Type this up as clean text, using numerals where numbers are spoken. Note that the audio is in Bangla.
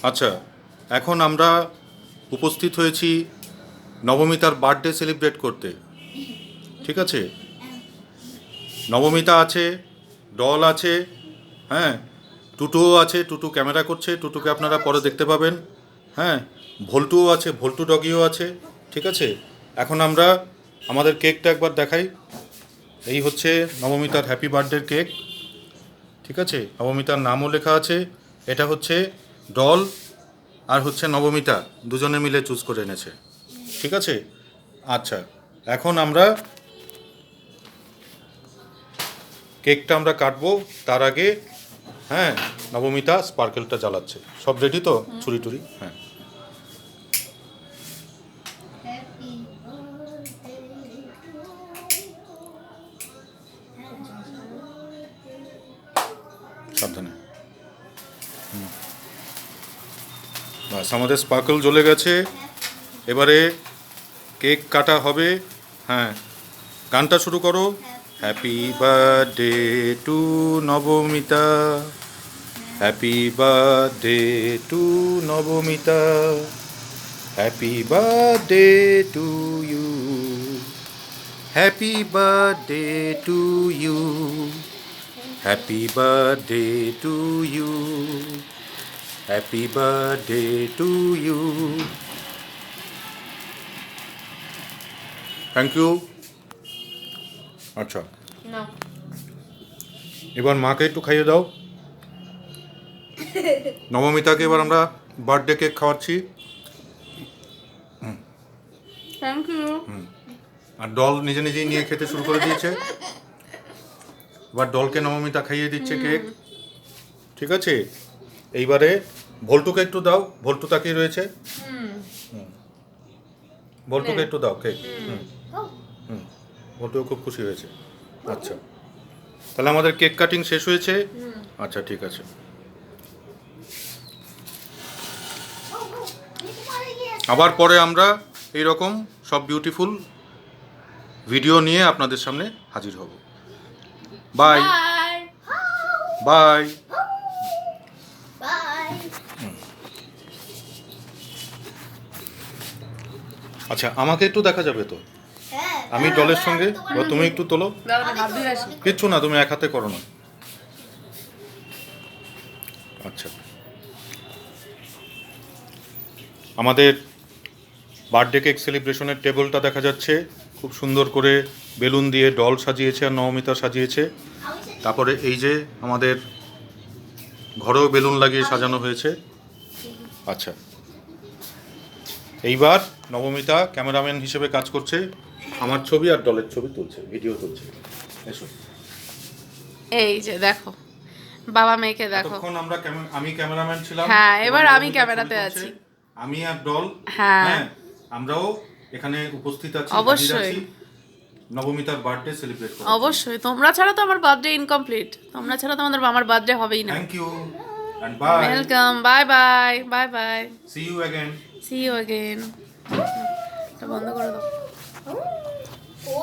আচ্ছা, এখন আমরা উপস্থিত হয়েছি নবমিতার বার্থডে সেলিব্রেট করতে। ঠিক আছে, নবমিতা আছে, ডল আছে, হ্যাঁ, টুটুও আছে, টুটু ক্যামেরা করছে, টুটুকে আপনারা পরে দেখতে পাবেন। হ্যাঁ, ভল্টুও আছে, ভল্টু ডগিও আছে। ঠিক আছে, এখন আমরা আমাদের কেকটা একবার দেখাই। এই হচ্ছে নবমিতার হ্যাপি বার্থডের কেক। ঠিক আছে, নবমিতার নামও লেখা আছে। এটা হচ্ছে ডল আর হচ্ছে নবমিতা দুজনে মিলে চুজ করে এনেছে। ঠিক আছে, আচ্ছা, এখন আমরা কেকটা আমরা কাটবো। তার আগে হ্যাঁ, নবমিতা স্পার্কেলটা জ্বালাচ্ছে। সব রেডি তো? ছুরি টুরি, হ্যাঁ। সাবধানে। বাস, আমাদের স্পার্কেল জ্বলে গেছে। এবারে কেক কাটা হবে। হ্যাঁ, গানটা শুরু করো। Happy birthday to Nabamita, happy birthday to Nabamita, happy birthday to you, happy birthday to you, happy birthday to you, happy birthday to you. Thank you. আচ্ছা, এবার মাকে একটু খাইয়ে দাও। নবমিতাকে এবার আমরা বার্থডে কেক খাওয়াচ্ছি। Thank you. আর ডল নিজে নিজেই নিয়ে খেতে শুরু করে দিয়েছে। এবার ডলকে নবমিতা খাইয়ে দিচ্ছে কেক। ঠিক আছে, এইবারে ভল্টুকে একটু দাও। ভল্টু তাকিয়ে রয়েছে। ভল্টুকে একটু দাও কেক। হুম, ভল্টু খুব খুশি হয়েছে। আচ্ছা, তাহলে আমাদের কেক কাটিং শেষ হয়েছে। আচ্ছা, ঠিক আছে। আবার পরে আমরা এই রকম সব বিউটিফুল ভিডিও নিয়ে আপনাদের সামনে হাজির হব। Bye bye. আচ্ছা, আমাকে একটু দেখা যাবে তো? আমি ডলের সঙ্গে, বা তুমি একটু তোলো। কিচ্ছু না, তুমি এক হাতে করো না। আচ্ছা, আমাদের বার্থডে কেক সেলিব্রেশনের টেবিলটা দেখা যাচ্ছে। খুব সুন্দর করে বেলুন দিয়ে ডল সাজিয়েছে আর নবমিতা সাজিয়েছে। তারপরে এই যে আমাদের ঘরেও বেলুন লাগিয়ে সাজানো হয়েছে। আচ্ছা, এইবার নবমিতা ক্যামেরাম্যান হিসেবে কাজ করছে, আমার ছবি আর ডলের ছবি তুলছে, ভিডিও তুলছে। এসো। এই যে দেখো, বাবা মেয়েকে দেখো। তখন আমি ক্যামেরাম্যান ছিলাম। হ্যাঁ, এবার আমি নবমিতা ক্যামেরাতে ছবি তুলছে। আছি। আমি আর ডল, হ্যাঁ। হ্যাঁ, আমরাও এখানে উপস্থিত আছি, হাজির অবশ্যই। আছি নবমিতার বার্থডে সেলিব্রেট করতে। অবশ্যই, তোমরা ছাড়া তো আমার বার্থডে ইনকমপ্লিট। তোমরা ছাড়া তো আমাদের আমার বার্থডে হবেই না। Thank you and bye. Welcome, bye bye, bye bye, see you again. See you again. এটা বন্ধ করে দাও।